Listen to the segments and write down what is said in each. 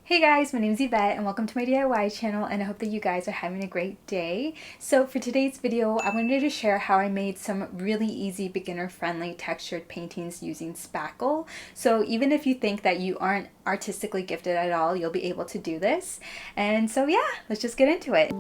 Hey guys, my name is Yvette and welcome to my DIY channel, and I hope that you guys are having a great day. So for today's video, I wanted to share how I made some really easy beginner-friendly textured paintings using Spackle. So even if you think that you aren't artistically gifted at all, you'll be able to do this. And so yeah, let's just get into it.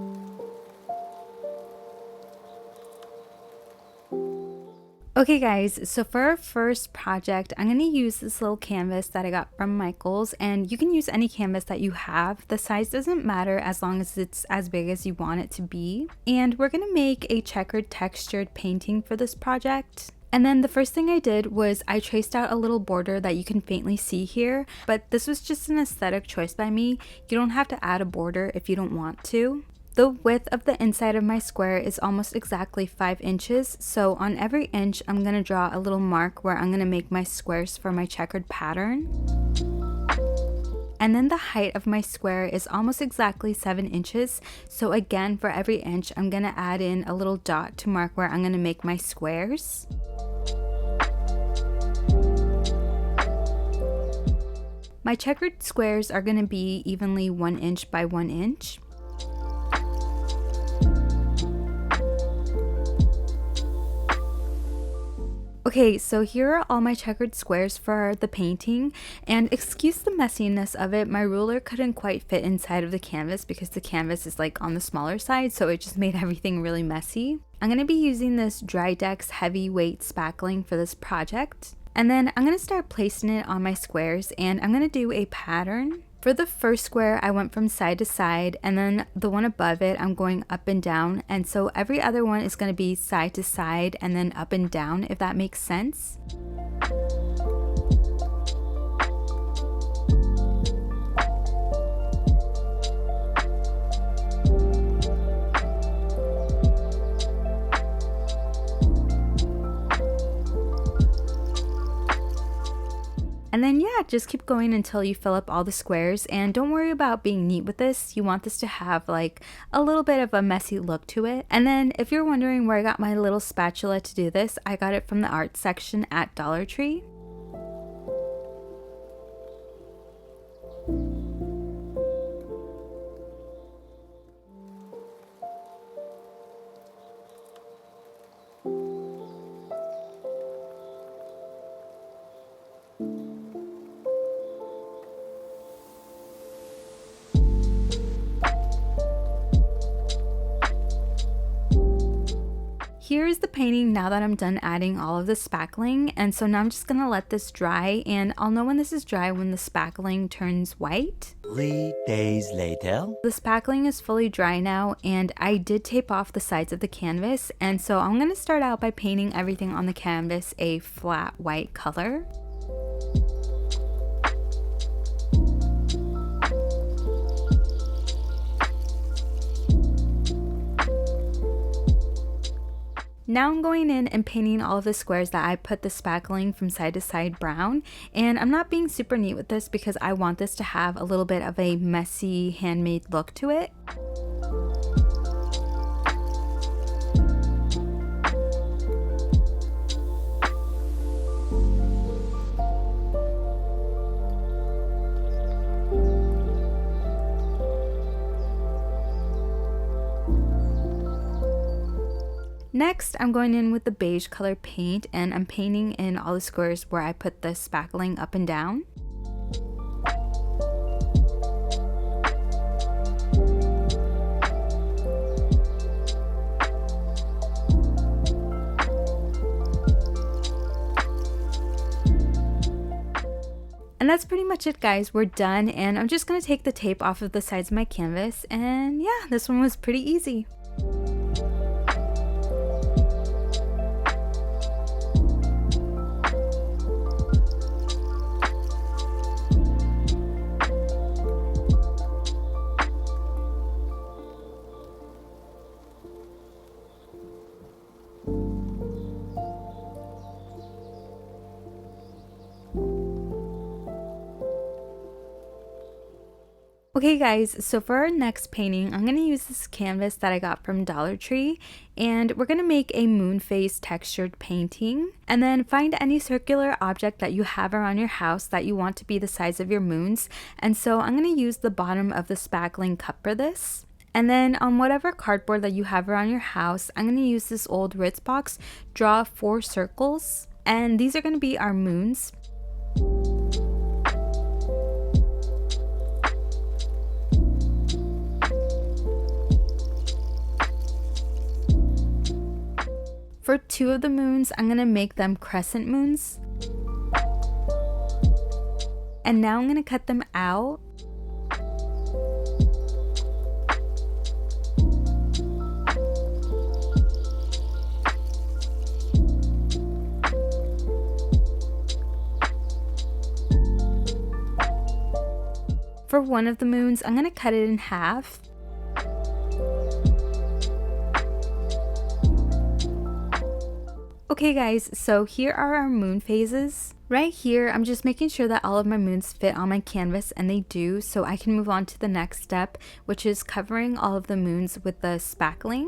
Okay guys, so for our first project, I'm going to use this little canvas that I got from Michael's, and you can use any canvas that you have. The size doesn't matter as long as it's as big as you want it to be. And we're going to make a checkered textured painting for this project. And then the first thing I did was I traced out a little border that you can faintly see here, but this was just an aesthetic choice by me. You don't have to add a border if you don't want to. The width of the inside of my square is almost exactly 5 inches, so on every inch I'm going to draw a little mark where I'm going to make my squares for my checkered pattern. And then the height of my square is almost exactly 7 inches, so again for every inch I'm going to add in a little dot to mark where I'm going to make my squares. My checkered squares are going to be evenly 1 inch by 1 inch. Okay, so here are all my checkered squares for the painting, and excuse the messiness of it, my ruler couldn't quite fit inside of the canvas because the canvas is like on the smaller side, so it just made everything really messy. I'm going to be using this Drydex heavyweight spackling for this project, and then I'm going to start placing it on my squares, and I'm going to do a pattern. For the first square, I went from side to side, and then the one above it, I'm going up and down, and so every other one is going to be side to side and then up and down, if that makes sense. And then yeah, just keep going until you fill up all the squares, and don't worry about being neat with this. You want this to have like a little bit of a messy look to it. And then if you're wondering where I got my little spatula to do this, I got it from the art section at Dollar Tree. Here's the painting now that I'm done adding all of the spackling, and so now I'm just gonna let this dry, and I'll know when this is dry when the spackling turns white. 3 days later. The spackling is fully dry now, and I did tape off the sides of the canvas, and so I'm gonna start out by painting everything on the canvas a flat white color. Now I'm going in and painting all of the squares that I put the spackling from side to side brown, and I'm not being super neat with this because I want this to have a little bit of a messy handmade look to it. Next, I'm going in with the beige color paint, and I'm painting in all the squares where I put the spackling up and down. And that's pretty much it, guys. We're done, and I'm just going to take the tape off of the sides of my canvas, and yeah, this one was pretty easy. Okay guys, so for our next painting, I'm going to use this canvas that I got from Dollar Tree, and we're going to make a moon phase textured painting. And then find any circular object that you have around your house that you want to be the size of your moons. And so I'm going to use the bottom of the spackling cup for this. And then on whatever cardboard that you have around your house, I'm going to use this old Ritz box, draw 4 circles, and these are going to be our moons. For 2 of the moons, I'm going to make them crescent moons. And now I'm going to cut them out. For one of the moons, I'm going to cut it in half. Okay guys, so here are our moon phases. Right here, I'm just making sure that all of my moons fit on my canvas, and they do, so I can move on to the next step, which is covering all of the moons with the spackling.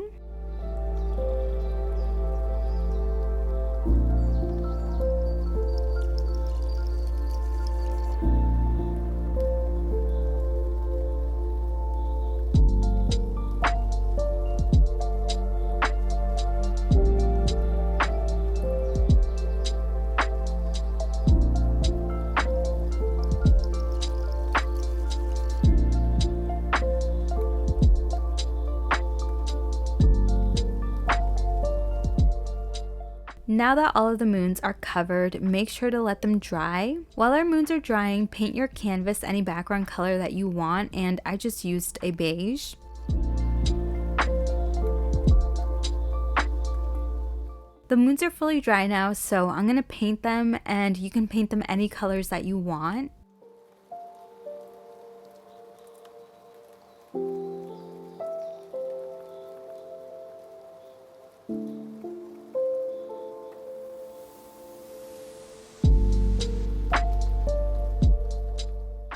Now that all of the moons are covered, make sure to let them dry. While our moons are drying, paint your canvas any background color that you want, and I just used a beige. The moons are fully dry now, so I'm going to paint them, and you can paint them any colors that you want.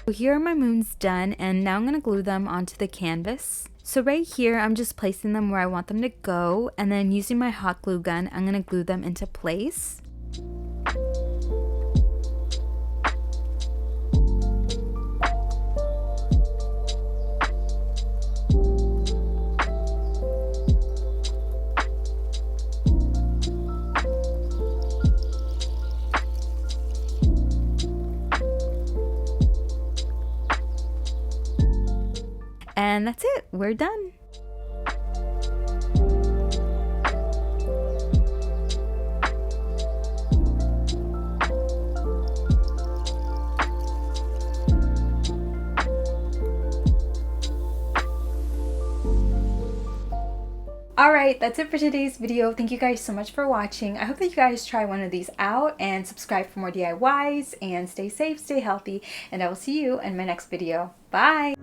So here are my moons done, and now I'm going to glue them onto the canvas. So right here, I'm just placing them where I want them to go, and then using my hot glue gun, I'm going to glue them into place. And that's it, we're done. Alright, that's it for today's video. Thank you guys so much for watching. I hope that you guys try one of these out and subscribe for more DIYs, and stay safe, stay healthy, and I will see you in my next video. Bye!